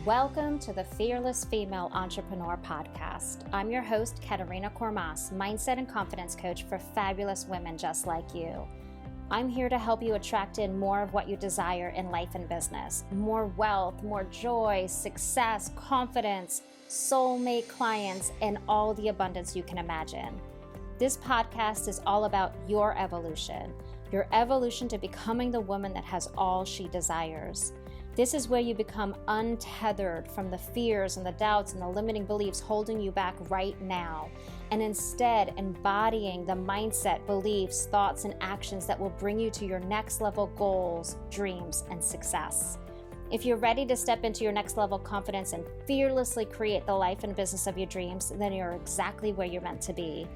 Welcome to the Fearless Female Entrepreneur Podcast. I'm your host, Katerina Kormas, mindset and confidence coach for fabulous women just like you. I'm here to help you attract in more of what you desire in life and business. More wealth, more joy, success, confidence, soulmate clients, and all the abundance you can imagine. This podcast is all about your evolution to becoming the woman that has all she desires. This is where you become untethered from the fears and the doubts and the limiting beliefs holding you back right now, and instead embodying the mindset, beliefs, thoughts, and actions that will bring you to your next level goals, dreams, and success. If you're ready to step into your next level confidence and fearlessly create the life and business of your dreams, then you're exactly where you're meant to be.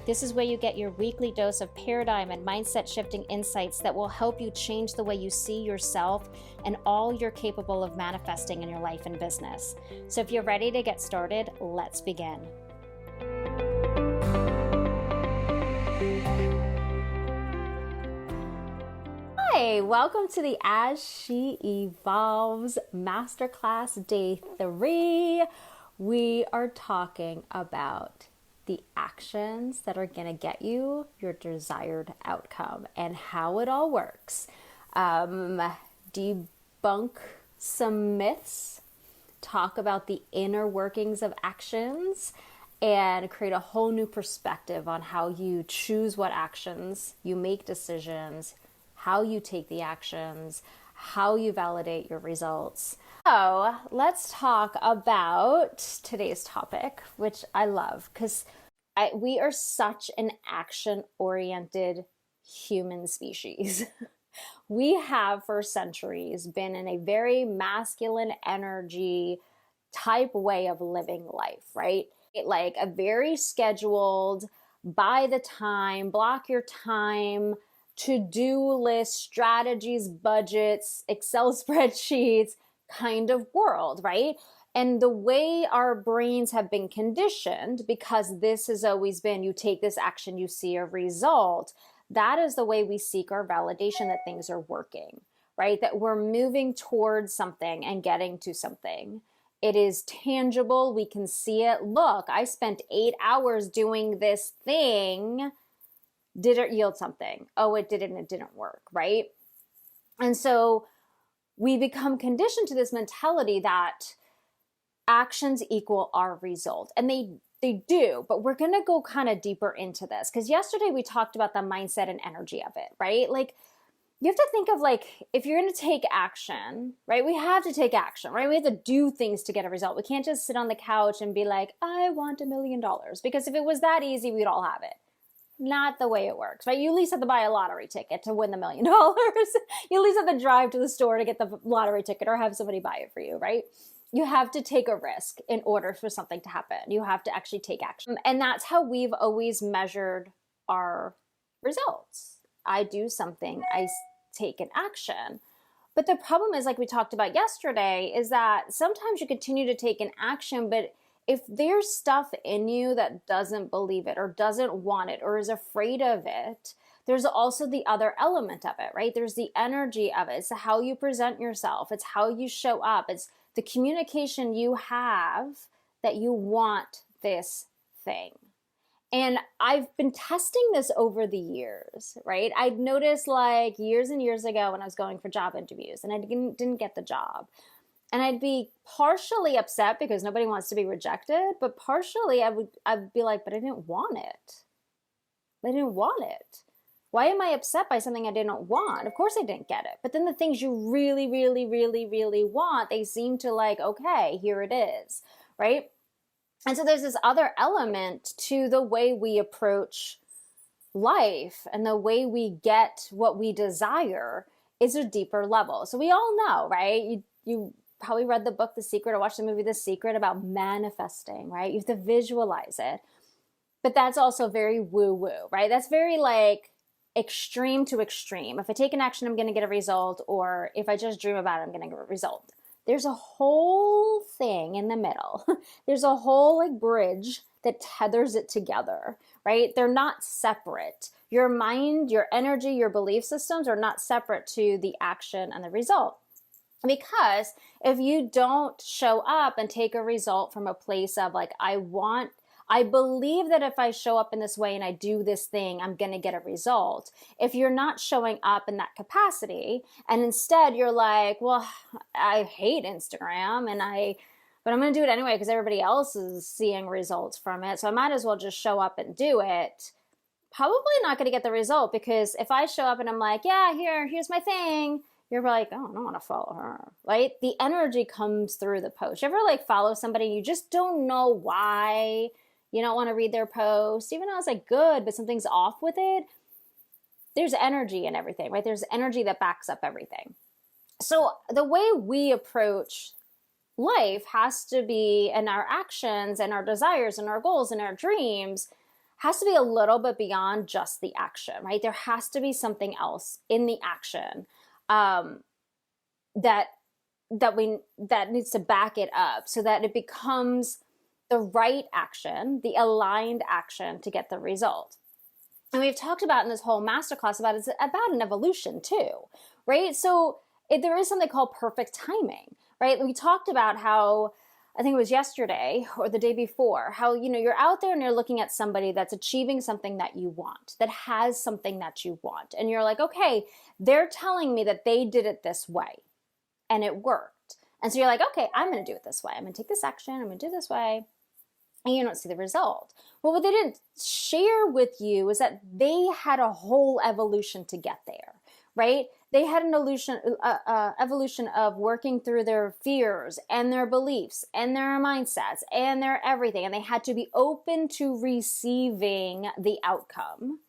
This is where you get your weekly dose of paradigm and mindset shifting insights that will help you change the way you see yourself and all you're capable of manifesting in your life and business. So if you're ready to get started, let's begin. Hi, welcome to the As She Evolves Masterclass Day 3. We are talking about the actions that are going to get you your desired outcome and how it all works. Debunk some myths, talk about the inner workings of actions, and create a whole new perspective on how you choose what actions, you make decisions, how you take the actions, how you validate your results. So let's talk about today's topic, which I love because we are such an action-oriented human species. We have for centuries been in a very masculine energy type way of living life, right? Like a very scheduled, by the time, block your time, to-do list, strategies, budgets, Excel spreadsheets kind of world, right? And the way our brains have been conditioned, because this has always been, you take this action, you see a result. That is the way we seek our validation that things are working, right? That we're moving towards something and getting to something. It is tangible. We can see it. Look, I spent 8 hours doing this thing. Did it yield something? Oh, it didn't. It didn't work, right? And so we become conditioned to this mentality that actions equal our result. And they do, but we're going to go kind of deeper into this because yesterday we talked about the mindset and energy of it, right? Like you have to think of like, if you're going to take action, right? We have to take action, right? We have to do things to get a result. We can't just sit on the couch and be like, I want $1 million, because if it was that easy, we'd all have it. Not the way it works, right? You at least have to buy a lottery ticket to win the $1 million. You at least have to drive to the store to get the lottery ticket or have somebody buy it for you, right? You have to take a risk in order for something to happen. You have to actually take action. And that's how we've always measured our results. I do something, I take an action. But the problem is, like we talked about yesterday, is that sometimes you continue to take an action, but if there's stuff in you that doesn't believe it or doesn't want it or is afraid of it, there's also the other element of it, right? There's the energy of it. It's how you present yourself. It's how you show up. It's the communication you have that you want this thing. And I've been testing this over the years, right? I'd noticed like years and years ago when I was going for job interviews and I didn't get the job. And I'd be partially upset because nobody wants to be rejected, but partially I'd be like, but I didn't want it. I didn't want it. Why am I upset by something I didn't want? Of course I didn't get it. But then the things you really, really, really, really want, they seem to like, okay, here it is, right? And so there's this other element to the way we approach life and the way we get what we desire is a deeper level. So we all know, right? You probably read the book The Secret or watched the movie The Secret about manifesting, right? You have to visualize it. But that's also very woo-woo, right? That's very like extreme to extreme. If I take an action, I'm going to get a result, or if I just dream about it, I'm going to get a result. There's a whole thing in the middle. There's a whole like bridge that tethers it together, right? They're not separate. Your mind, your energy, your belief systems are not separate to the action and the result. Because if you don't show up and take a result from a place of like, I believe that if I show up in this way and I do this thing, I'm going to get a result. If you're not showing up in that capacity and instead you're like, well, I hate Instagram but I'm going to do it anyway because everybody else is seeing results from it. So I might as well just show up and do it. Probably not going to get the result, because if I show up and I'm like, yeah, here's my thing, you're like, oh, I don't want to follow her, right? The energy comes through the post. You ever like follow somebody and you just don't know why you don't want to read their post, even though it's like good, but something's off with it? There's energy in everything, right? There's energy that backs up everything. So the way we approach life has to be, and our actions and our desires and our goals and our dreams has to be a little bit beyond just the action, right? There has to be something else in the action that needs to back it up so that it becomes the right action, the aligned action to get the result. And we've talked about in this whole masterclass about it's about an evolution too, right? So there is something called perfect timing, right? We talked about how, I think it was yesterday or the day before, how, you're out there and you're looking at somebody that's achieving something that you want, that has something that you want. And you're like, okay, they're telling me that they did it this way and it worked. And so you're like, okay, I'm going to do it this way. I'm going to take this action. I'm going to do it this way. And you don't see the result. Well, what they didn't share with you is that they had a whole evolution to get there, right? They had an evolution of working through their fears and their beliefs and their mindsets and their everything. And they had to be open to receiving the outcome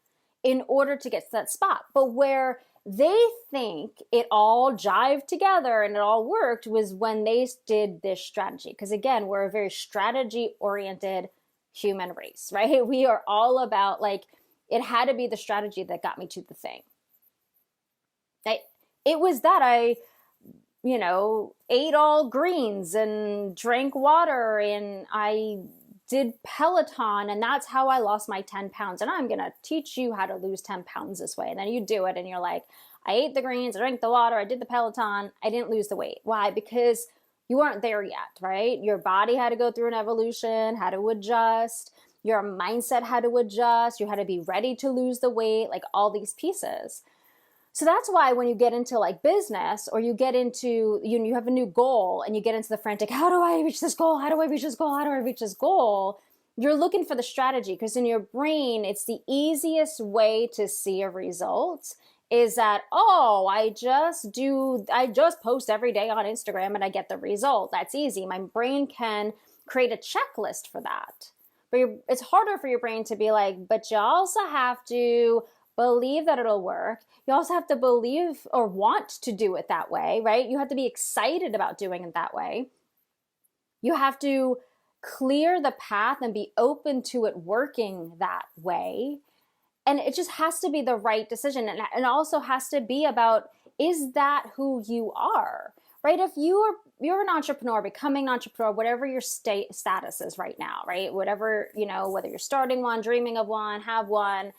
in order to get to that spot. But where they think it all jived together and it all worked was when they did this strategy. Because again, we're a very strategy-oriented human race, right? We are all about like, it had to be the strategy that got me to the thing. It was that I, ate all greens and drank water and I did Peloton, and that's how I lost my 10 pounds. And I'm going to teach you how to lose 10 pounds this way. And then you do it and you're like, I ate the greens, I drank the water, I did the Peloton, I didn't lose the weight. Why? Because you weren't there yet, right? Your body had to go through an evolution, had to adjust. Your mindset had to adjust. You had to be ready to lose the weight, like all these pieces. So that's why when you get into like business, or you get into, you have a new goal and you get into the frantic, how do I reach this goal? How do I reach this goal? How do I reach this goal? You're looking for the strategy, because in your brain, it's the easiest way to see a result is that, oh, I just post every day on Instagram and I get the result. That's easy. My brain can create a checklist for that. But it's harder for your brain to be like, but you also have to believe that it'll work. You also have to believe or want to do it that way, right? You have to be excited about doing it that way. You have to clear the path and be open to it working that way. And it just has to be the right decision. And it also has to be about, is that who you are, right? If you're an entrepreneur, becoming an entrepreneur, whatever your status is right now, right? Whatever, whether you're starting one, dreaming of one, have one,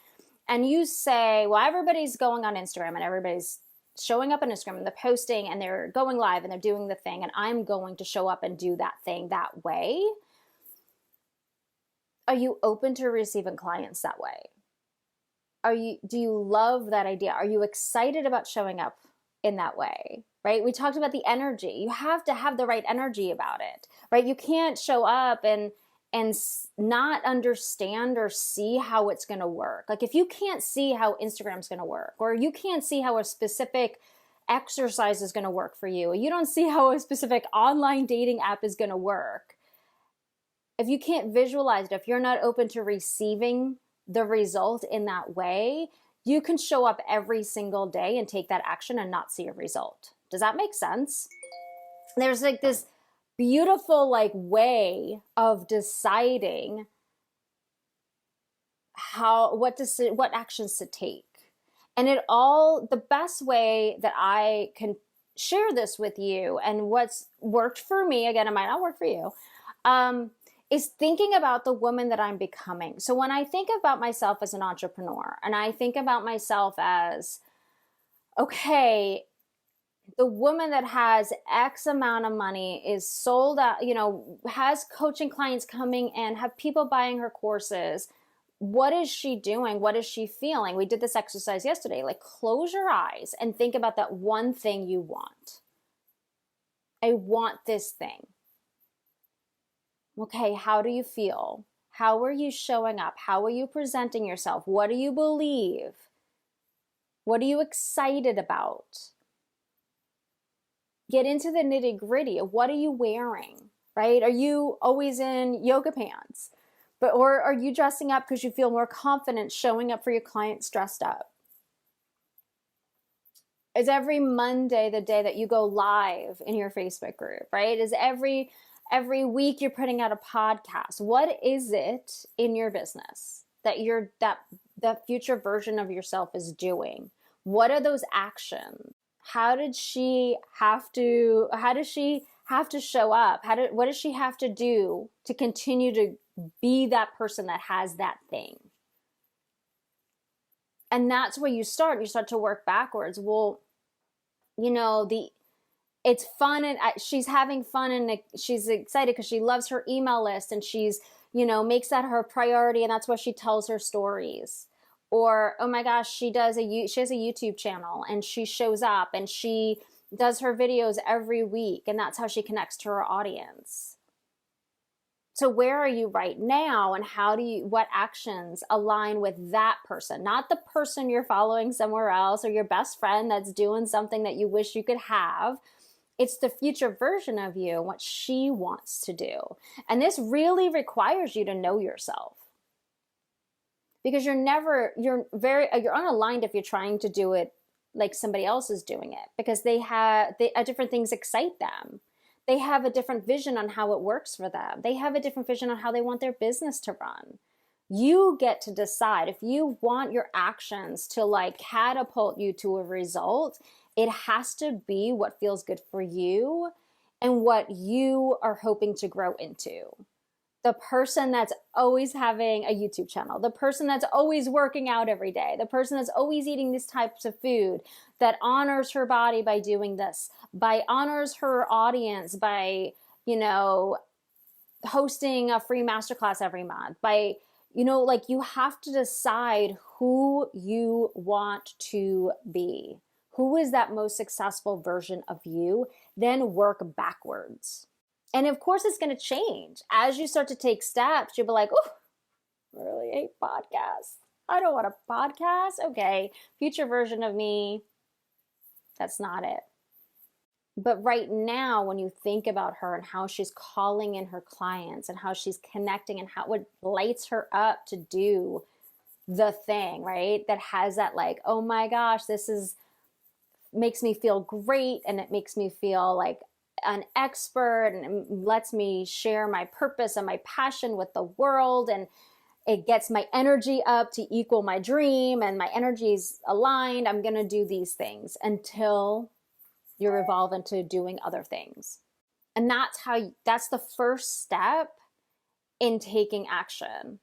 and you say, well, everybody's going on Instagram and everybody's showing up on Instagram and they're posting and they're going live and they're doing the thing, and I'm going to show up and do that thing that way. Are you open to receiving clients that way? Do you love that idea? Are you excited about showing up in that way, right? We talked about the energy. You have to have the right energy about it, right? You can't show up and not understand or see how it's going to work. Like if you can't see how Instagram's going to work, or you can't see how a specific exercise is going to work for you, or you don't see how a specific online dating app is going to work, if you can't visualize it, if you're not open to receiving the result in that way, you can show up every single day and take that action and not see a result. Does that make sense? There's like this beautiful way of deciding what actions to take. And the best way that I can share this with you, and what's worked for me, again, it might not work for you, is thinking about the woman that I'm becoming. So when I think about myself as an entrepreneur, and I think about myself as, okay, The woman that has X amount of money, is sold out, has coaching clients coming in, have people buying her courses. What is she doing? What is she feeling? We did this exercise yesterday. Like, close your eyes and think about that one thing you want. I want this thing. Okay, how do you feel? How are you showing up? How are you presenting yourself? What do you believe? What are you excited about? Get into the nitty gritty of what are you wearing, right? Are you always in yoga pants? Or are you dressing up because you feel more confident showing up for your clients dressed up? Is every Monday the day that you go live in your Facebook group, right? Is every week you're putting out a podcast? What is it in your business that the future version of yourself is doing? What are those actions? How does she have to show up? What does she have to do to continue to be that person that has that thing? And that's where you start to work backwards. Well, it's fun, and she's having fun, and she's excited because she loves her email list, and she's, makes that her priority, and that's why she tells her stories. Or, oh my gosh, she has a YouTube channel, and she shows up and she does her videos every week, and that's how she connects to her audience. So where are you right now, and what actions align with that person? Not the person you're following somewhere else, or your best friend that's doing something that you wish you could have. It's the future version of you, what she wants to do. And this really requires you to know yourself. Because you're unaligned if you're trying to do it like somebody else is doing it, because different things excite them. They have a different vision on how it works for them. They have a different vision on how they want their business to run. You get to decide. If you want your actions to catapult you to a result, it has to be what feels good for you and what you are hoping to grow into. The person that's always having a YouTube channel, the person that's always working out every day, the person that's always eating these types of food, that honors her body by doing this, honors her audience by, hosting a free masterclass every month, you have to decide who you want to be. Who is that most successful version of you? Then work backwards. And of course, it's going to change. As you start to take steps, you'll be like, oh, I really hate podcasts. I don't want a podcast. Okay, future version of me, that's not it. But right now, when you think about her and how she's calling in her clients and how she's connecting and how it lights her up to do the thing, right? That has that oh my gosh, makes me feel great, and it makes me feel like an expert, and it lets me share my purpose and my passion with the world, and it gets my energy up to equal my dream, and my energy's aligned. I'm going to do these things until you evolve into doing other things. And that's the first step in taking action.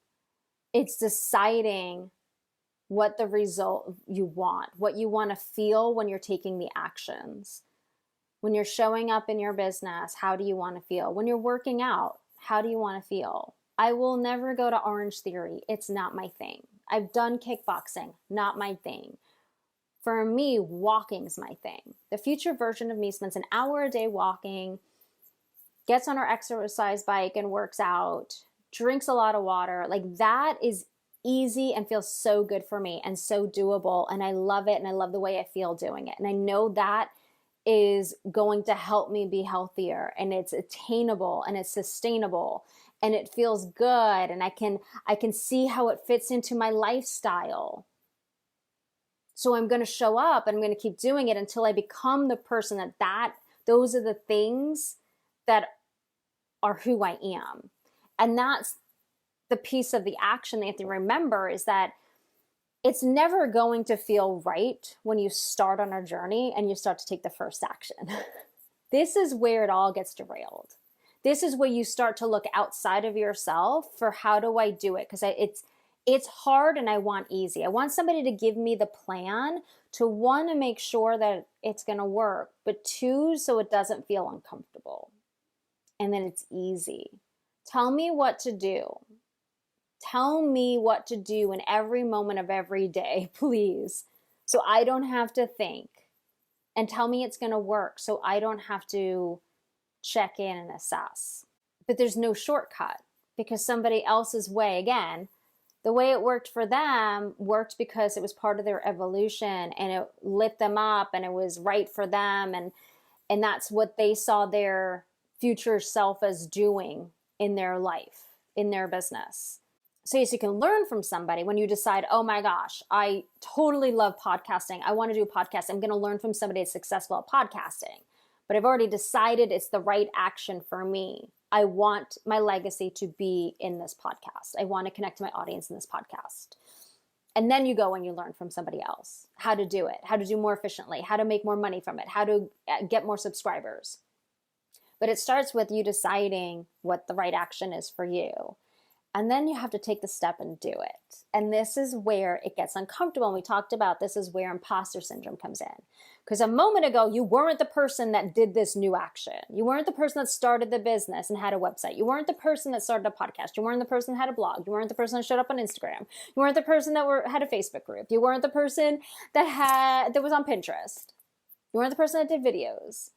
It's deciding what the result you want, what you want to feel when you're taking the actions. When you're showing up in your business, how do you want to feel? When you're working out, how do you want to feel? I will never go to Orange Theory. It's not my thing. I've done kickboxing, not my thing. For me, walking's my thing. The future version of me spends an hour a day walking, gets on her exercise bike and works out, drinks a lot of water. That is easy and feels so good for me and so doable. And I love it. And I love the way I feel doing it. And I know that is going to help me be healthier, and it's attainable, and it's sustainable, and it feels good. And I can see how it fits into my lifestyle. So I'm going to show up, and I'm going to keep doing it until I become the person those are the things that are who I am. And that's the piece of the action that you have to remember, is that it's never going to feel right when you start on a journey and you start to take the first action. This is where it all gets derailed. This is where you start to look outside of yourself for how do I do it? Because It's hard and I want easy. I want somebody to give me the plan, to one, to make sure that it's going to work, but two, so it doesn't feel uncomfortable. And then it's easy. Tell me what to do. Tell me what to do in every moment of every day, please. So I don't have to think. And tell me it's going to work so I don't have to check in and assess. But there's no shortcut because somebody else's way, again, the way it worked for them worked because it was part of their evolution and it lit them up and it was right for them. And that's what they saw their future self as doing in their life, in their business. So yes, you can learn from somebody when you decide, oh my gosh, I totally love podcasting. I want to do a podcast. I'm going to learn from somebody that's successful at podcasting. But I've already decided it's the right action for me. I want my legacy to be in this podcast. I want to connect to my audience in this podcast. And then you go and you learn from somebody else how to do it, how to do more efficiently, how to make more money from it, how to get more subscribers. But it starts with you deciding what the right action is for you. And then you have to take the step and do it. And this is where it gets uncomfortable. And we talked about this is where imposter syndrome comes in. Because a moment ago, you weren't the person that did this new action. You weren't the person that started the business and had a website. You weren't the person that started a podcast. You weren't the person that had a blog. You weren't the person that showed up on Instagram. You weren't the person that had a Facebook group. You weren't the person that was on Pinterest. You weren't the person that did videos.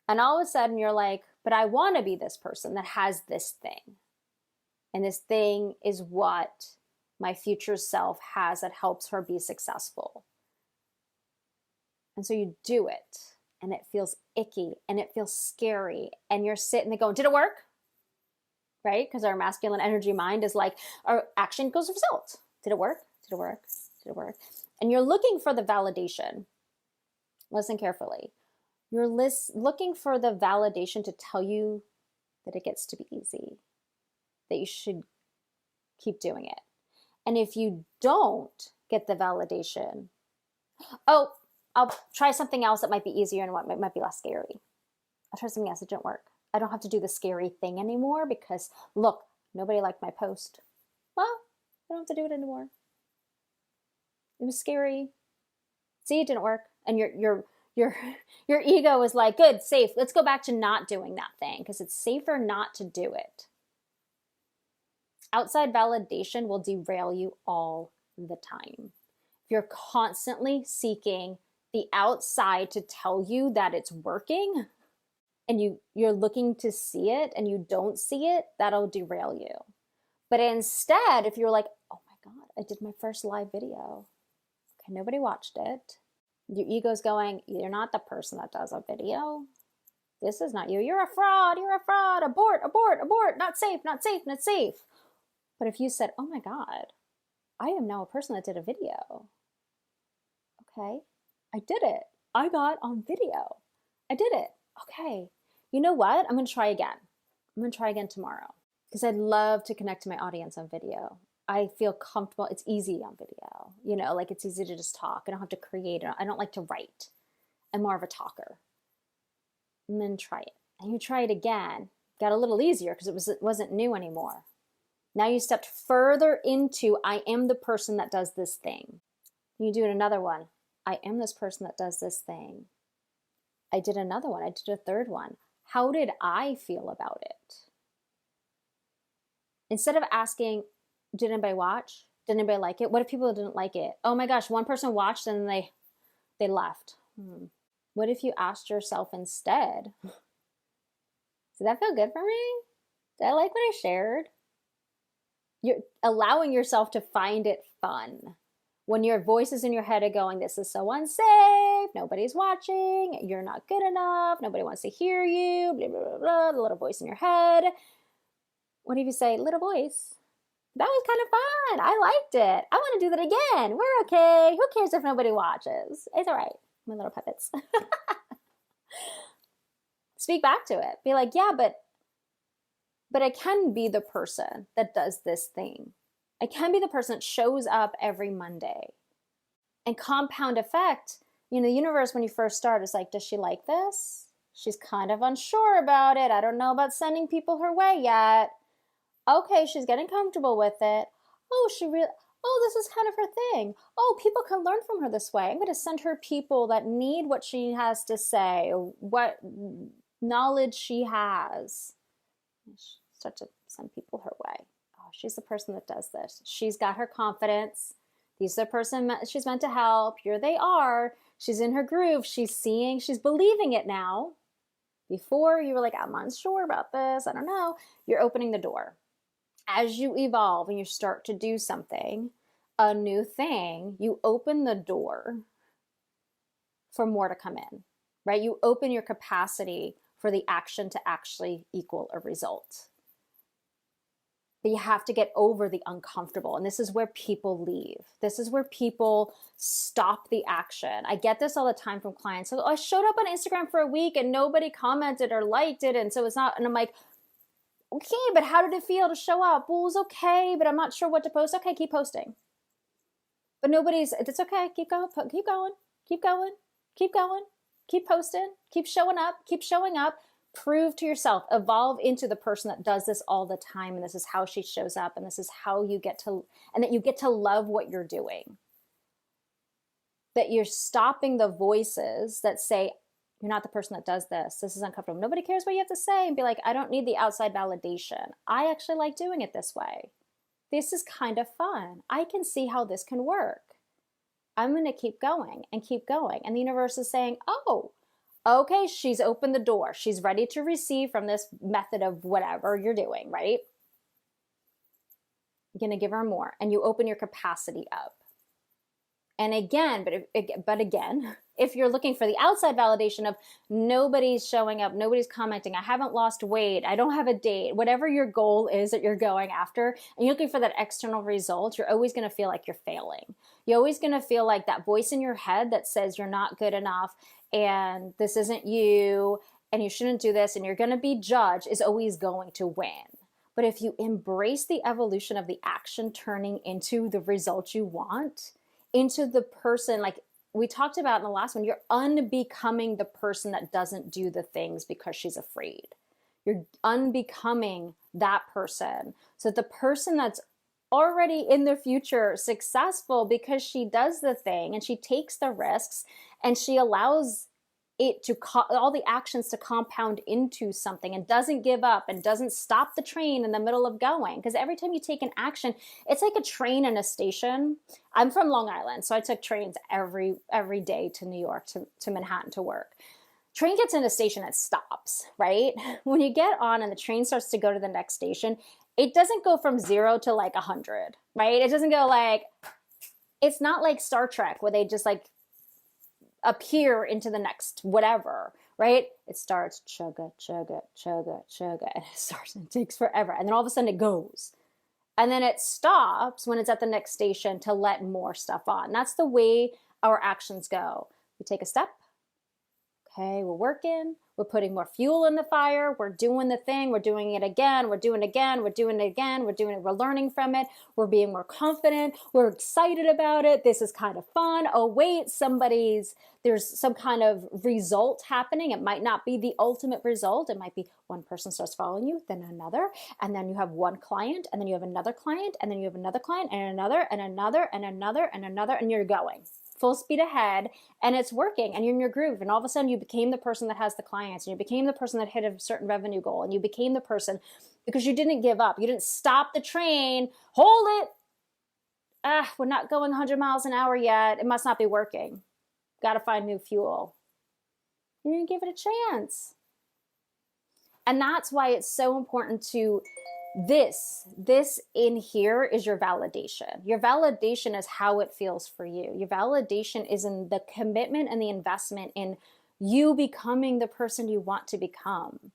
And all of a sudden, you're like, but I want to be this person that has this thing. And this thing is what my future self has that helps her be successful. And so you do it, and it feels icky, and it feels scary, and you're sitting there going, did it work? Right? Because our masculine energy mind is like, our action equals result. Did it work? Did it work? Did it work? And you're looking for the validation. Listen carefully. You're looking for the validation to tell you that it gets to be easy, that you should keep doing it. And if you don't get the validation, oh, I'll try something else that might be easier and what might be less scary. I'll try something else that didn't work. I don't have to do the scary thing anymore because look, nobody liked my post. Well, I don't have to do it anymore. It was scary. See, it didn't work. And your ego is like, good, safe. Let's go back to not doing that thing because it's safer not to do it. Outside validation will derail you all the time. If you're constantly seeking the outside to tell you that it's working and you're looking to see it and you don't see it, that'll derail you. But instead, if you're like, oh my God, I did my first live video. Okay, nobody watched it. Your ego's going, you're not the person that does a video. This is not you. You're a fraud. You're a fraud. Abort, abort, abort. Not safe, not safe, not safe. But if you said, oh my God, I am now a person that did a video. Okay, I did it. I got on video. I did it. Okay, you know what? I'm going to try again. I'm going to try again tomorrow because I'd love to connect to my audience on video. I feel comfortable. It's easy on video. You know, like it's easy to just talk. I don't have to create. I don't like to write. I'm more of a talker. And then try it. And you try it again. Got a little easier because it wasn't new anymore. Now you stepped further into, I am the person that does this thing. You do another one. I am this person that does this thing. I did another one. I did a third one. How did I feel about it? Instead of asking, did anybody watch? Did anybody like it? What if people didn't like it? Oh my gosh, one person watched and they left. What if you asked yourself instead, did that feel good for me? Did I like what I shared? You're allowing yourself to find it fun. When your voices in your head are going, this is so unsafe, nobody's watching, you're not good enough, nobody wants to hear you, blah, blah, blah, blah, the little voice in your head. What if you say, little voice, that was kind of fun, I liked it, I want to do that again, we're okay, who cares if nobody watches? It's all right, my little puppets. Speak back to it. Be like, yeah, but I can be the person that does this thing. I can be the person that shows up every Monday. And compound effect, the universe when you first start is like, does she like this? She's kind of unsure about it. I don't know about sending people her way yet. Okay, she's getting comfortable with it. Oh, Oh, this is kind of her thing. Oh, people can learn from her this way. I'm going to send her people that need what she has to say, what knowledge she has. Start to send people her way. Oh, she's the person that does this. She's got her confidence. These are the person she's meant to help. Here they are. She's in her groove. She's seeing, she's believing it now. Before you were like, I'm unsure about this. I don't know. You're opening the door. As you evolve and you start to do something, a new thing, you open the door for more to come in, right? You open your capacity for the action to actually equal a result. But you have to get over the uncomfortable. And this is where people leave. This is where people stop the action. I get this all the time from clients. So I showed up on Instagram for a week and nobody commented or liked it. And so it's not, and I'm like, okay, but how did it feel to show up? Well, it was okay, but I'm not sure what to post. Okay, keep posting. But it's okay. Keep going, keep going, keep going, keep going, keep posting, keep showing up. Prove to yourself, evolve into the person that does this all the time. And this is how she shows up. And this is how you get to, and that you get to love what you're doing. That you're stopping the voices that say, you're not the person that does this. This is uncomfortable. Nobody cares what you have to say. And be like, I don't need the outside validation. I actually like doing it this way. This is kind of fun. I can see how this can work. I'm going to keep going and keep going. And the universe is saying, oh, okay, she's opened the door. She's ready to receive from this method of whatever you're doing, right? You're going to give her more, and you open your capacity up. And again, if you're looking for the outside validation of nobody's showing up, nobody's commenting, I haven't lost weight, I don't have a date, whatever your goal is that you're going after, and you're looking for that external result, you're always going to feel like you're failing. You're always going to feel like that voice in your head that says you're not good enough and this isn't you and you shouldn't do this and you're going to be judged is always going to win. But if you embrace the evolution of the action turning into the result you want, into the person, like we talked about in the last one, you're unbecoming the person that doesn't do the things because she's afraid. You're unbecoming that person. So the person that's already in the future successful because she does the thing and she takes the risks and she allows it to all the actions to compound into something and doesn't give up and doesn't stop the train in the middle of going. Because every time you take an action, it's like a train in a station. I'm from Long Island, so I took trains every day to New York, to Manhattan to work. Train gets in a station, it stops, right? When you get on and the train starts to go to the next station, it doesn't go from 0 to like 100, right? It doesn't go like, it's not like Star Trek where they just like appear into the next whatever, right? It starts chugga, chugga, chugga, chugga, and it starts and it takes forever. And then all of a sudden it goes. And then it stops when it's at the next station to let more stuff on. That's the way our actions go. We take a step. Okay, we're working. We're putting more fuel in the fire. We're doing the thing. We're doing it again. We're doing it again. We're doing it again. We're doing it. We're learning from it. We're being more confident. We're excited about it. This is kind of fun. Oh, wait, there's some kind of result happening. It might not be the ultimate result. It might be one person starts following you, then another, and then you have one client, and then you have another client, and then you have another client, and another, and another, and another, and another, and you're going full speed ahead, and it's working, and you're in your groove, and all of a sudden you became the person that has the clients, and you became the person that hit a certain revenue goal, and you became the person because you didn't give up. You didn't stop the train. Hold it. We're not going 100 miles an hour yet. It must not be working. Got to find new fuel. You didn't give it a chance. And that's why it's so important to this in here is your validation. Your validation is how it feels for you. Your validation is in the commitment and the investment in you becoming the person you want to become.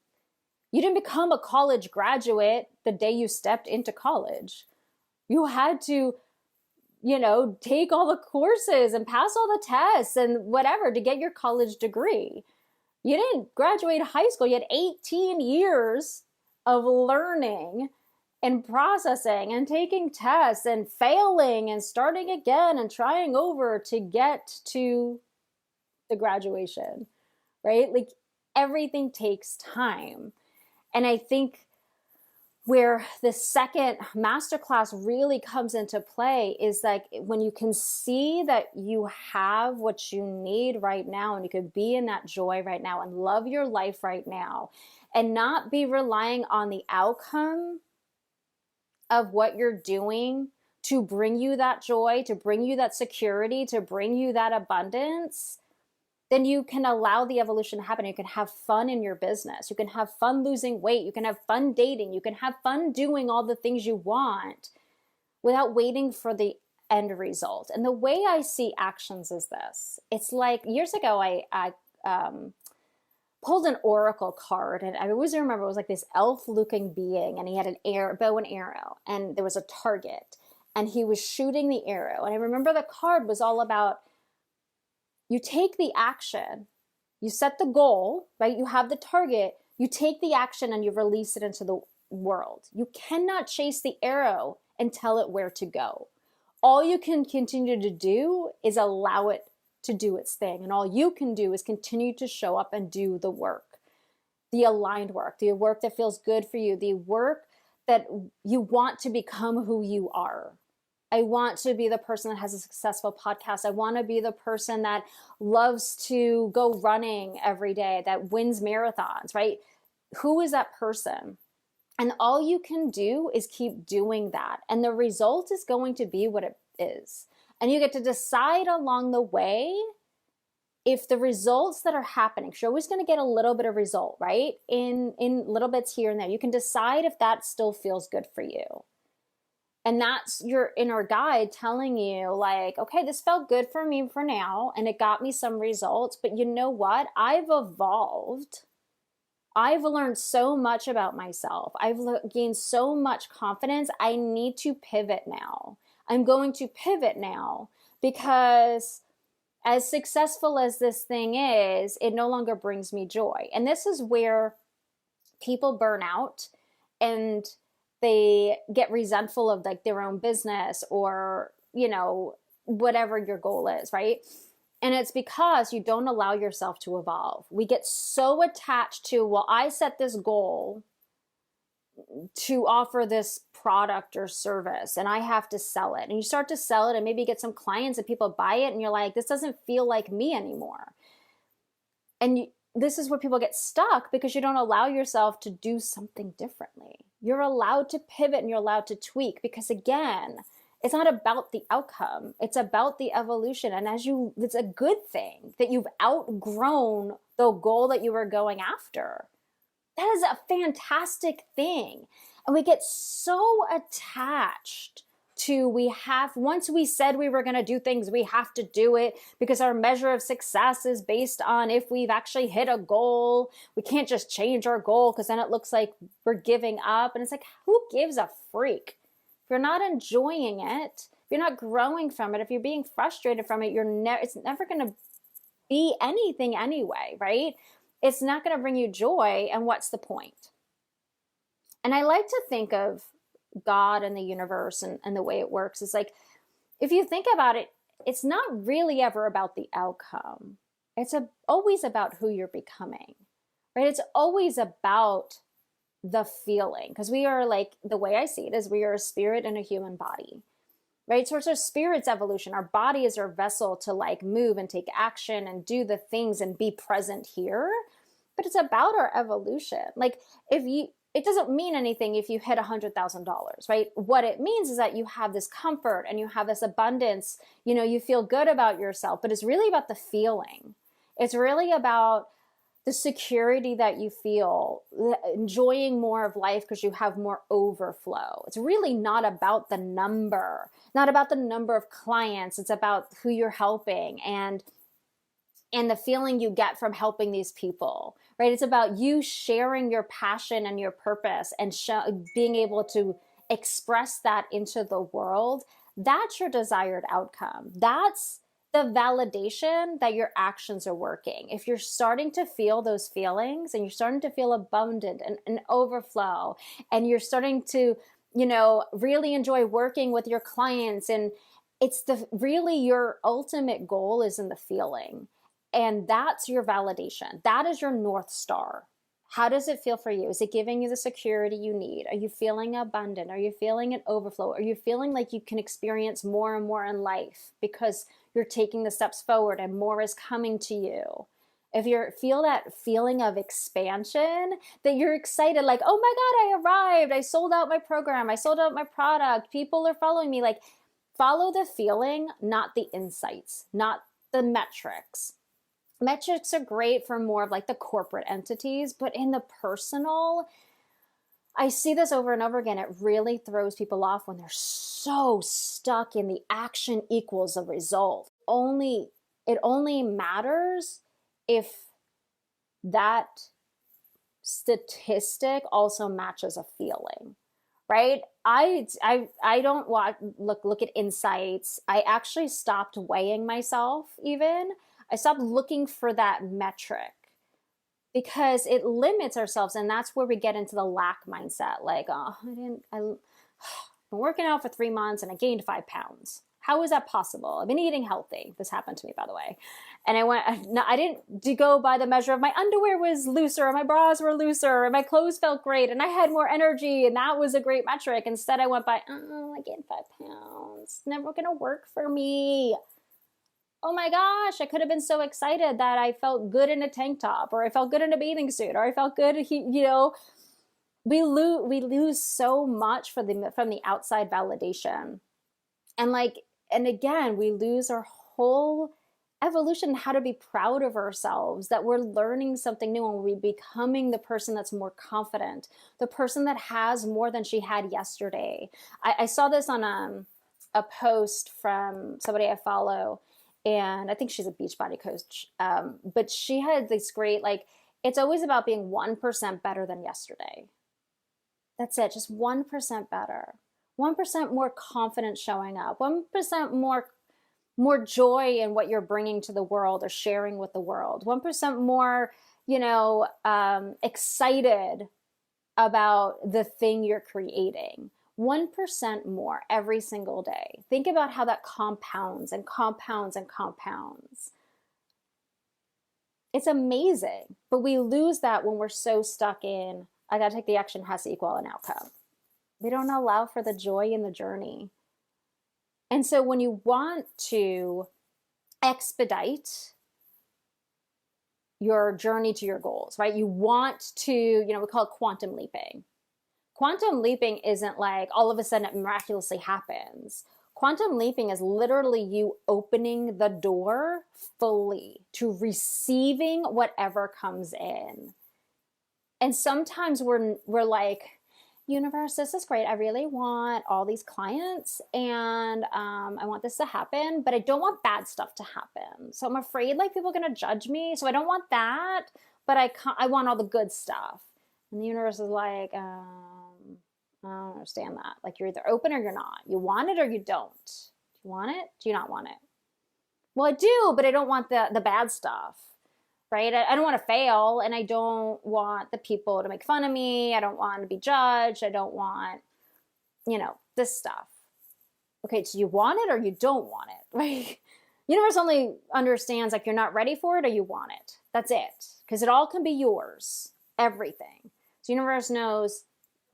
You didn't become a college graduate the day you stepped into college. You had to, take all the courses and pass all the tests and whatever to get your college degree. You didn't graduate high school. You had 18 years of learning and processing and taking tests and failing and starting again and trying over to get to the graduation, right? Like everything takes time. And I think where the second masterclass really comes into play is like when you can see that you have what you need right now, and you could be in that joy right now and love your life right now, and not be relying on the outcome of what you're doing to bring you that joy, to bring you that security, to bring you that abundance, then you can allow the evolution to happen. You can have fun in your business. You can have fun losing weight. You can have fun dating. You can have fun doing all the things you want without waiting for the end result. And the way I see actions is this. It's like years ago, I pulled an oracle card, and I always remember it was like this elf-looking being, and he had an bow and arrow, and there was a target, and he was shooting the arrow. And I remember the card was all about, you take the action, you set the goal, right? You have the target, you take the action and you release it into the world. You cannot chase the arrow and tell it where to go. All you can continue to do is allow it to do its thing. And all you can do is continue to show up and do the work, the aligned work, the work that feels good for you, the work that you want to become who you are. I want to be the person that has a successful podcast. I want to be the person that loves to go running every day, that wins marathons, right? Who is that person? And all you can do is keep doing that. And the result is going to be what it is. And you get to decide along the way if the results that are happening, because you're always going to get a little bit of result, right? In little bits here and there. You can decide if that still feels good for you. And that's your inner guide telling you like, okay, this felt good for me for now, and it got me some results, but you know what? I've evolved. I've learned so much about myself. I've gained so much confidence. I need to pivot now. I'm going to pivot now because as successful as this thing is, it no longer brings me joy. And this is where people burn out and they get resentful of like their own business or, you know, whatever your goal is, right? And it's because you don't allow yourself to evolve. We get so attached to, well, I set this goal to offer this product or service and I have to sell it. And you start to sell it and maybe get some clients and people buy it and you're like, this doesn't feel like me anymore. And this is where people get stuck because you don't allow yourself to do something differently. You're allowed to pivot and you're allowed to tweak because again, it's not about the outcome. It's about the evolution. And it's a good thing that you've outgrown the goal that you were going after. That is a fantastic thing. And we get so attached to once we said we were going to do things, we have to do it because our measure of success is based on if we've actually hit a goal. We can't just change our goal because then it looks like we're giving up. And it's like, who gives a freak? If you're not enjoying it, if you're not growing from it, if you're being frustrated from it, it's never going to be anything anyway, right? It's not going to bring you joy. And what's the point? And I like to think of God and the universe and the way it works is like, if you think about it, it's not really ever about the outcome. It's always about who you're becoming, right? It's always about the feeling because we are like, the way I see it is we are a spirit in a human body, right? So it's our spirit's evolution. Our body is our vessel to like move and take action and do the things and be present here. But it's about our evolution. Like it doesn't mean anything if you hit $100,000, right? What it means is that you have this comfort and you have this abundance, you know, you feel good about yourself, but it's really about the feeling. It's really about the security that you feel, enjoying more of life because you have more overflow. It's really not about the number, not about the number of clients. It's about who you're helping and the feeling you get from helping these people, right? It's about you sharing your passion and your purpose and being able to express that into the world. That's your desired outcome. That's the validation that your actions are working. If you're starting to feel those feelings and you're starting to feel abundant and overflow, and you're starting to, you know, really enjoy working with your clients, and it's really your ultimate goal is in the feeling. And that's your validation. That is your North Star. How does it feel for you? Is it giving you the security you need? Are you feeling abundant? Are you feeling an overflow? Are you feeling like you can experience more and more in life because you're taking the steps forward and more is coming to you? If you feel that feeling of expansion, that you're excited, like, oh my God, I arrived. I sold out my program. I sold out my product. People are following me. Like, follow the feeling, not the insights, not the metrics. Metrics are great for more of like the corporate entities, but in the personal, I see this over and over again. It really throws people off when they're so stuck in the action equals a result. It only matters if that statistic also matches a feeling, right? I don't want look at insights. I actually stopped weighing myself even. I stopped looking for that metric because it limits ourselves, and that's where we get into the lack mindset. Like, oh, I've been working out for 3 months and I gained 5 pounds. How is that possible? I've been eating healthy. This happened to me, by the way. And I didn't go by the measure of my underwear was looser, or my bras were looser, and my clothes felt great, and I had more energy, and that was a great metric. Instead, I went by, oh, I gained 5 pounds. Never gonna work for me. Oh my gosh, I could have been so excited that I felt good in a tank top, or I felt good in a bathing suit, or I felt good, we lose so much from the outside validation. And again, we lose our whole evolution, how to be proud of ourselves, that we're learning something new and we're becoming the person that's more confident, the person that has more than she had yesterday. I saw this on a post from somebody I follow, and I think she's a Beachbody coach. But she had this great, like, it's always about being 1% better than yesterday. That's it, just 1% better. 1% more confident showing up, 1% more joy in what you're bringing to the world or sharing with the world, 1% more, excited about the thing you're creating. 1% more every single day. Think about how that compounds and compounds and compounds. It's amazing, but we lose that when we're so stuck in, I gotta take the action, has to equal an outcome. We don't allow for the joy in the journey. And so when you want to expedite your journey to your goals, right? You want to, we call it quantum leaping. Quantum leaping isn't like all of a sudden it miraculously happens. Quantum leaping is literally you opening the door fully to receiving whatever comes in. And sometimes we're like, universe, this is great. I really want all these clients, and I want this to happen, but I don't want bad stuff to happen. So I'm afraid like people are going to judge me. So I don't want that, but I want all the good stuff. And the universe is like, I don't understand that. Like, you're either open or you're not. You want it or you don't. Do you want it? Do you not want it? Well, I do, but I don't want the bad stuff. Right? I don't want to fail, and I don't want the people to make fun of me. I don't want to be judged. I don't want, this stuff. Okay, so you want it or you don't want it, right? Universe only understands like you're not ready for it or you want it. That's it. Because it all can be yours, everything. So universe knows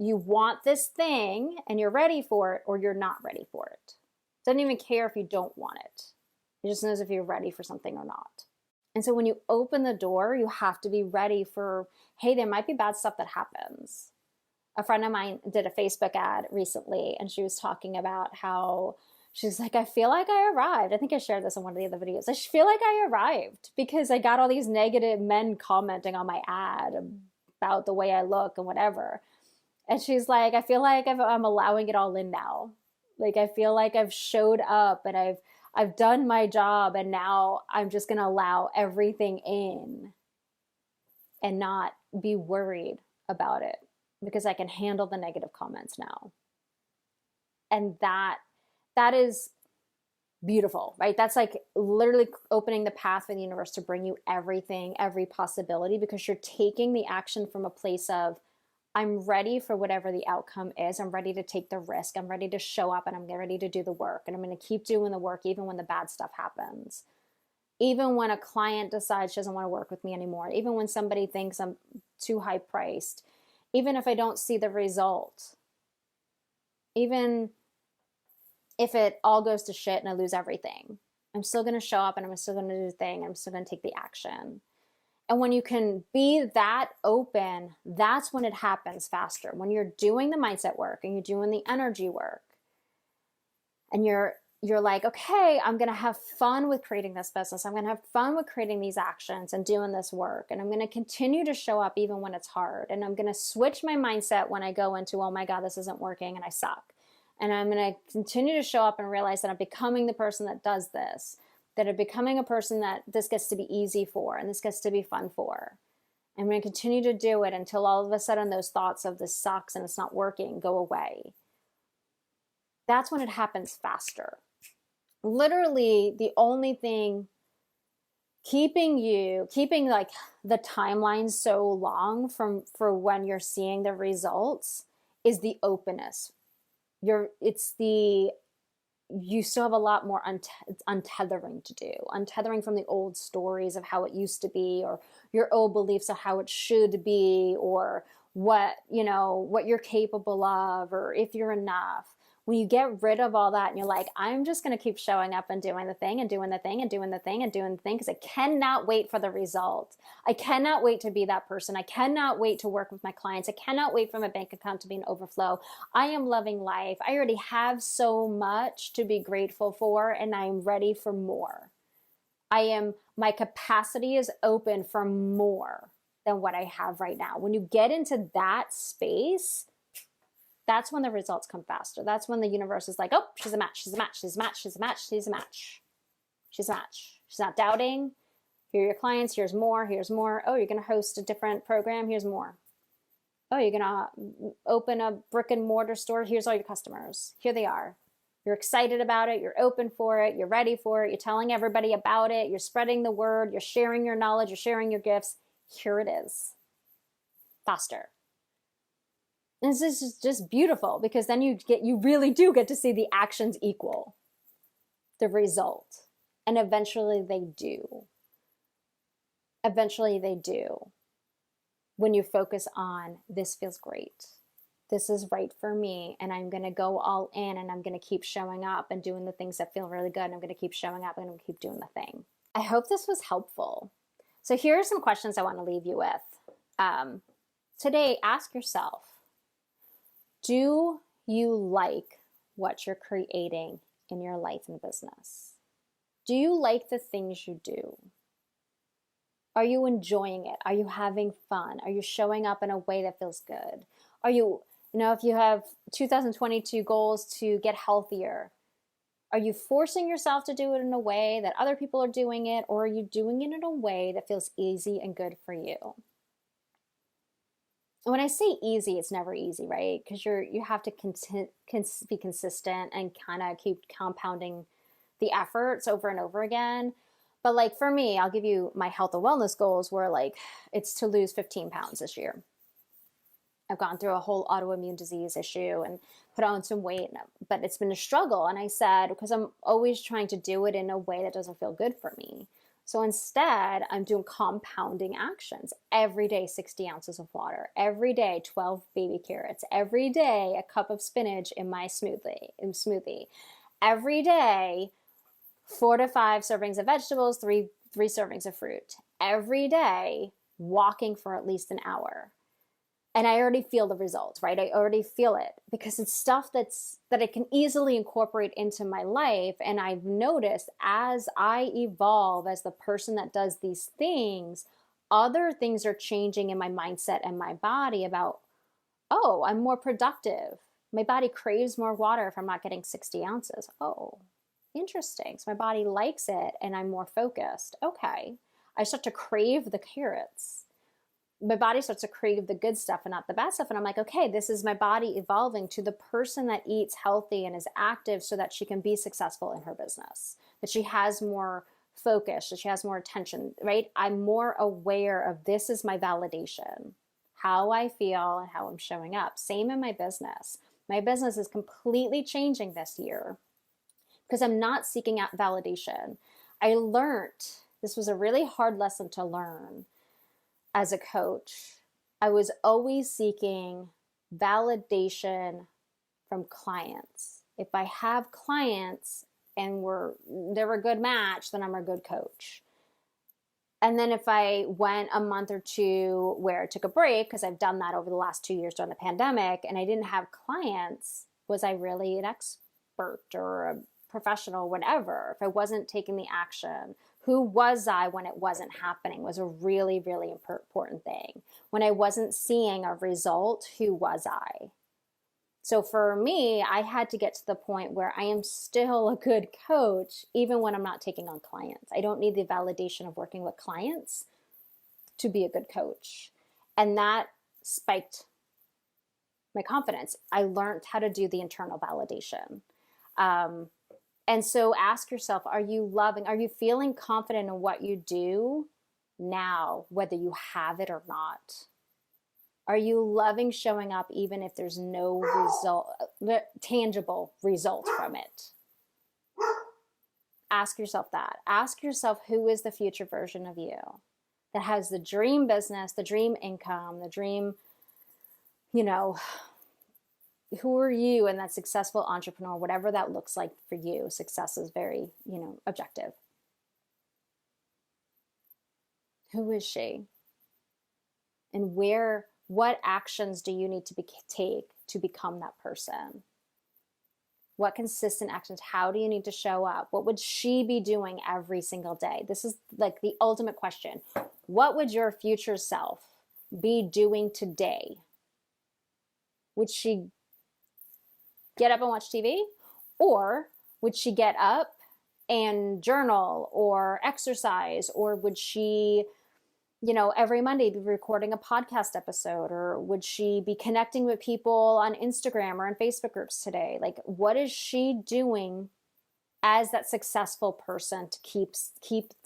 you want this thing and you're ready for it or you're not ready for it. Doesn't even care if you don't want it. It just knows if you're ready for something or not. And so when you open the door, you have to be ready for, hey, there might be bad stuff that happens. A friend of mine did a Facebook ad recently, and she was talking about how she's like, I feel like I arrived. I think I shared this in one of the other videos. I feel like I arrived because I got all these negative men commenting on my ad about the way I look and whatever. And she's like, I feel like I'm allowing it all in now. Like, I feel like I've showed up and I've done my job, and now I'm just going to allow everything in and not be worried about it because I can handle the negative comments now. And that is beautiful, right? That's like literally opening the path for the universe to bring you everything, every possibility, because you're taking the action from a place of, I'm ready for whatever the outcome is. I'm ready to take the risk. I'm ready to show up, and I'm ready to do the work. And I'm going to keep doing the work even when the bad stuff happens. Even when a client decides she doesn't want to work with me anymore. Even when somebody thinks I'm too high priced, even if I don't see the result, even if it all goes to shit and I lose everything, I'm still going to show up and I'm still going to do the thing. I'm still going to take the action. And when you can be that open, that's when it happens faster. When you're doing the mindset work and you're doing the energy work and you're like, okay, I'm going to have fun with creating this business. I'm going to have fun with creating these actions and doing this work. And I'm going to continue to show up even when it's hard. And I'm going to switch my mindset when I go into, oh my God, this isn't working and I suck. And I'm going to continue to show up and realize that I'm becoming the person that does this, that I'm becoming a person that this gets to be easy for and this gets to be fun for. I'm going to continue to do it until all of a sudden those thoughts of this sucks and it's not working go away. That's when it happens faster. Literally the only thing keeping like the timeline so long for when you're seeing the results is the openness. You still have a lot more untethering to do, untethering from the old stories of how it used to be, or your old beliefs of how it should be, or what you're capable of, or if you're enough. When you get rid of all that and you're like, I'm just going to keep showing up and doing the thing and doing the thing and doing the thing and doing the thing because I cannot wait for the result. I cannot wait to be that person. I cannot wait to work with my clients. I cannot wait for my bank account to be an overflow. I am loving life. I already have so much to be grateful for and I'm ready for more. My capacity is open for more than what I have right now. When you get into that space, that's when the results come faster. That's when the universe is like, oh, she's a match, she's a match, she's a match, she's a match, she's a match. She's a match. She's not doubting. Here are your clients, here's more, here's more. Oh, you're going to host a different program, here's more. Oh, you're going to open a brick and mortar store, here's all your customers. Here they are. You're excited about it, you're open for it, you're ready for it, you're telling everybody about it, you're spreading the word, you're sharing your knowledge, you're sharing your gifts. Here it is. Faster. And this is just beautiful because then you really do get to see the actions equal the result. And eventually they do. Eventually they do. When you focus on, this feels great. This is right for me. And I'm going to go all in and I'm going to keep showing up and doing the things that feel really good. And I'm going to keep showing up and I'm going to keep doing the thing. I hope this was helpful. So here are some questions I want to leave you with. Today, ask yourself, do you like what you're creating in your life and business? Do you like the things you do? Are you enjoying it? Are you having fun? Are you showing up in a way that feels good? Are you, if you have 2022 goals to get healthier, are you forcing yourself to do it in a way that other people are doing it, or are you doing it in a way that feels easy and good for you? And when I say easy, it's never easy, right? Because you have to be consistent and kind of keep compounding the efforts over and over again. But like for me, I'll give you my health and wellness goals where like it's to lose 15 pounds this year. I've gone through a whole autoimmune disease issue and put on some weight, but it's been a struggle. And I said, because I'm always trying to do it in a way that doesn't feel good for me. So instead, I'm doing compounding actions. Every day, 60 ounces of water. Every day, 12 baby carrots. Every day, a cup of spinach in my smoothie. Every day, 4 to 5 servings of vegetables, three servings of fruit. Every day, walking for at least an hour. And I already feel the results, right? I already feel it because it's stuff that I can easily incorporate into my life. And I've noticed as I evolve as the person that does these things, other things are changing in my mindset and my body about, oh, I'm more productive. My body craves more water if I'm not getting 60 ounces. Oh, interesting. So my body likes it and I'm more focused. Okay. I start to crave the carrots. My body starts to crave the good stuff and not the bad stuff. And I'm like, okay, this is my body evolving to the person that eats healthy and is active so that she can be successful in her business, that she has more focus, that she has more attention, right? I'm more aware of this is my validation, how I feel and how I'm showing up. Same in my business. My business is completely changing this year because I'm not seeking out validation. I learned, this was a really hard lesson to learn as a coach. I was always seeking validation from clients. If I have clients and they're a good match, then I'm a good coach. And then if I went a month or two where I took a break, because I've done that over the last 2 years during the pandemic, and I didn't have clients, was I really an expert or a professional, whatever? If I wasn't taking the action, who was I when it wasn't happening was a really, really important thing. When I wasn't seeing a result, who was I? So for me, I had to get to the point where I am still a good coach, even when I'm not taking on clients. I don't need the validation of working with clients to be a good coach. And that spiked my confidence. I learned how to do the internal validation. And so ask yourself, are you feeling confident in what you do now, whether you have it or not? Are you loving showing up even if there's no tangible result from it? Ask yourself that. Ask yourself, who is the future version of you that has the dream business, the dream income, the dream, who are you and that successful entrepreneur, whatever that looks like for you. Success is very, objective. Who is she? And what actions do you need to take to become that person? What consistent actions? How do you need to show up? What would she be doing every single day? This is like the ultimate question. What would your future self be doing today? Would she get up and watch TV? Or would she get up and journal or exercise? Or would she, every Monday be recording a podcast episode? Or would she be connecting with people on Instagram or in Facebook groups today? Like, what is she doing as that successful person to keep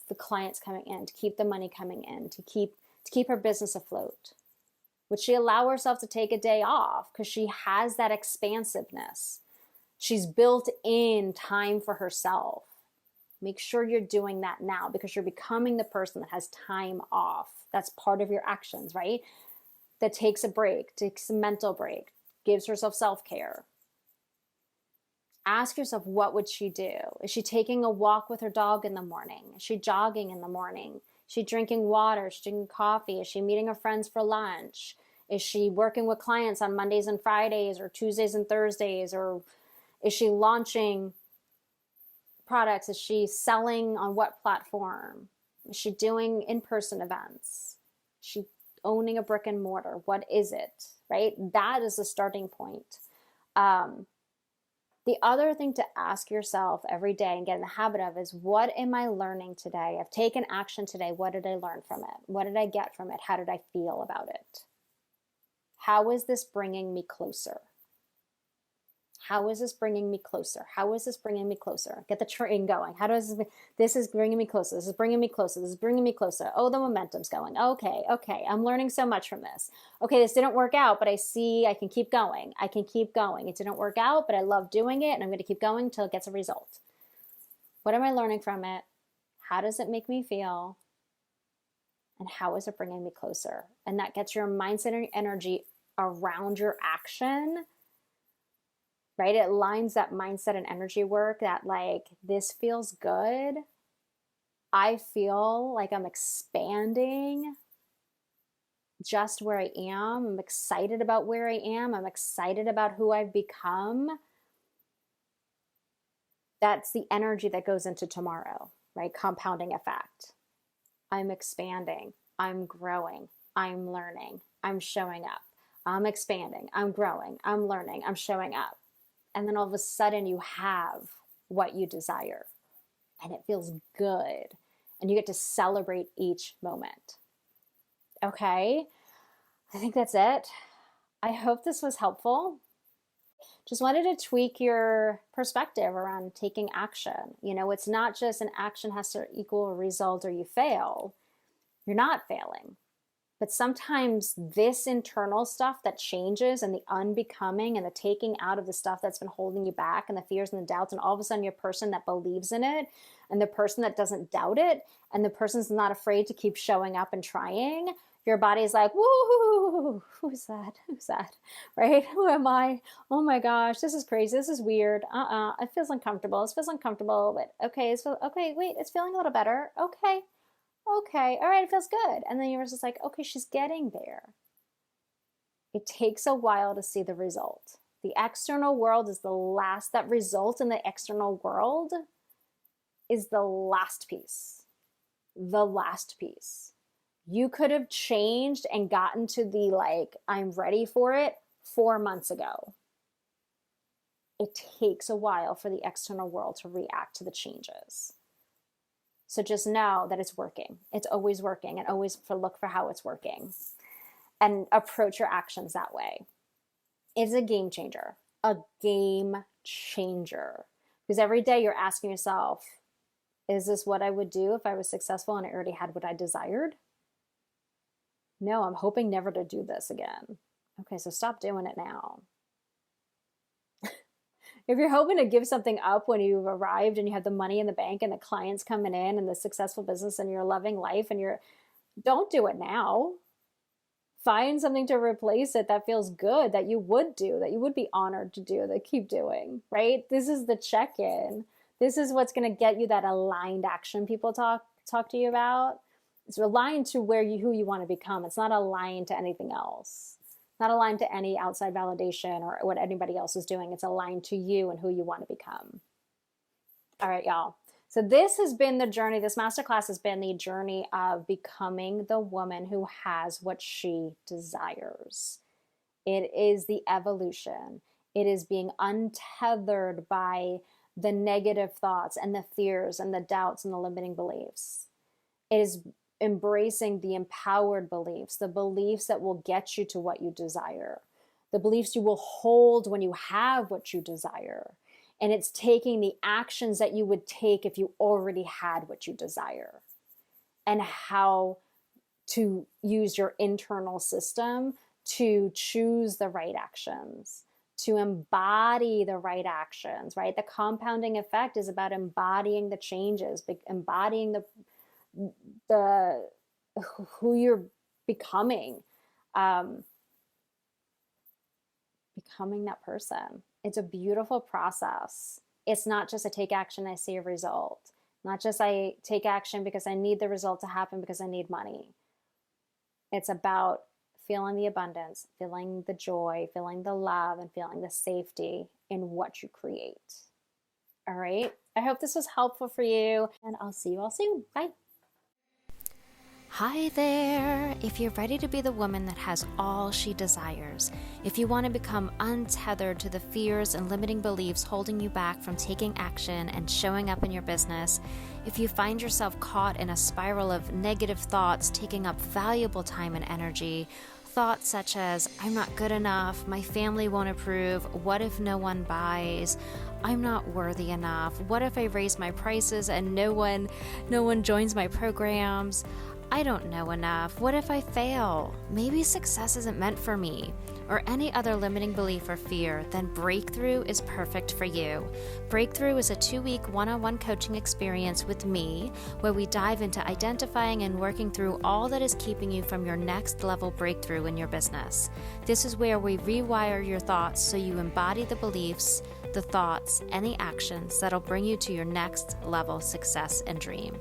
the clients coming in, to keep the money coming in, to keep her business afloat? Would she allow herself to take a day off because she has that expansiveness? She's built in time for herself. Make sure you're doing that now, because you're becoming the person that has time off. That's part of your actions, right? That takes a break, takes a mental break, gives herself self-care. Ask yourself, what would she do? Is she taking a walk with her dog in the morning? Is she jogging in the morning? Is she drinking water? Is she drinking coffee? Is she meeting her friends for lunch? Is she working with clients on Mondays and Fridays or Tuesdays and Thursdays? Or is she launching products? Is she selling on what platform? Is she doing in-person events? Is she owning a brick and mortar? What is it, right? That is the starting point. The other thing to ask yourself every day and get in the habit of is, what am I learning today? I've taken action today. What did I learn from it? What did I get from it? How did I feel about it? How is this bringing me closer? How is this bringing me closer? How is this bringing me closer? Get the train going. This is bringing me closer. This is bringing me closer. This is bringing me closer. Oh, the momentum's going. Okay. I'm learning so much from this. Okay, this didn't work out, but I see I can keep going. I can keep going. It didn't work out, but I love doing it, and I'm going to keep going until it gets a result. What am I learning from it? How does it make me feel? And how is it bringing me closer? And that gets your mindset and energy around your action, right? It lines that mindset and energy work that, like, this feels good. I feel like I'm expanding just where I am. I'm excited about where I am. I'm excited about who I've become. That's the energy that goes into tomorrow, right? Compounding effect. I'm expanding. I'm growing. I'm learning. I'm showing up. I'm expanding. I'm growing. I'm learning. I'm showing up. And then all of a sudden you have what you desire, and it feels good, and you get to celebrate each moment. Okay, I think that's it. I hope this was helpful. Just wanted to tweak your perspective around taking action. It's not just an action has to equal a result or you fail. You're not failing. But sometimes this internal stuff that changes, and the unbecoming and the taking out of the stuff that's been holding you back, and the fears and the doubts, and all of a sudden you're a person that believes in it, and the person that doesn't doubt it, and the person's not afraid to keep showing up and trying, Your body's like, woo, who's that? Who's that? Right? Who am I? Oh my gosh, this is crazy. This is weird. It feels uncomfortable. It feels uncomfortable, but okay. Okay, wait, it's feeling a little better. Okay. Okay. All right, it feels good. And then you're just like, okay, she's getting there. It takes a while to see the result. The external world is the last, that result in the external world is the last piece. The last piece. You could have changed and gotten to the I'm ready for it 4 months ago. It takes a while for the external world to react to the changes. So just know that it's working. It's always working, and always look for how it's working and approach your actions that way. It's a game changer. A game changer. Because every day you're asking yourself, is this what I would do if I was successful and I already had what I desired? No, I'm hoping never to do this again. Okay, so stop doing it now. If you're hoping to give something up when you've arrived and you have the money in the bank and the clients coming in and the successful business and you're loving life and don't do it now. Find something to replace it that feels good, that you would do, that you would be honored to do, that keep doing, right? This is the check-in. This is what's going to get you that aligned action people talk to you about. It's aligned to who you want to become. It's not aligned to anything else. Not aligned to any outside validation or what anybody else is doing. It's aligned to you and who you want to become. All right, y'all. So this has been the journey. This masterclass has been the journey of becoming the woman who has what she desires. It is the evolution. It is being untethered by the negative thoughts and the fears and the doubts and the limiting beliefs. It is embracing the empowered beliefs, the beliefs that will get you to what you desire, the beliefs you will hold when you have what you desire. And it's taking the actions that you would take if you already had what you desire, and how to use your internal system to choose the right actions, to embody the right actions, right? The compounding effect is about embodying the changes, embodying the who you're becoming, becoming that person. It's a beautiful process. It's not just I take action, I see a result. Not just I take action because I need the result to happen because I need money. It's about feeling the abundance, feeling the joy, feeling the love, and feeling the safety in what you create. All right. I hope this was helpful for you, and I'll see you all soon. Bye. Hi there! If you're ready to be the woman that has all she desires, if you want to become untethered to the fears and limiting beliefs holding you back from taking action and showing up in your business, if you find yourself caught in a spiral of negative thoughts taking up valuable time and energy, thoughts such as, I'm not good enough, my family won't approve, what if no one buys, I'm not worthy enough, what if I raise my prices and no one joins my programs, I don't know enough. What if I fail? Maybe success isn't meant for me. Or any other limiting belief or fear, then Breakthrough is perfect for you. Breakthrough is a 2-week one-on-one coaching experience with me, where we dive into identifying and working through all that is keeping you from your next level breakthrough in your business. This is where we rewire your thoughts so you embody the beliefs, the thoughts, and the actions that'll bring you to your next level success and dream.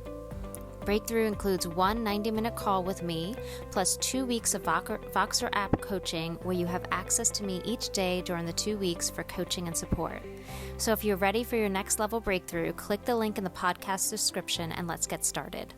Breakthrough includes one 90-minute call with me, plus 2 weeks of Voxer app coaching where you have access to me each day during the 2 weeks for coaching and support. So if you're ready for your next level breakthrough, click the link in the podcast description and let's get started.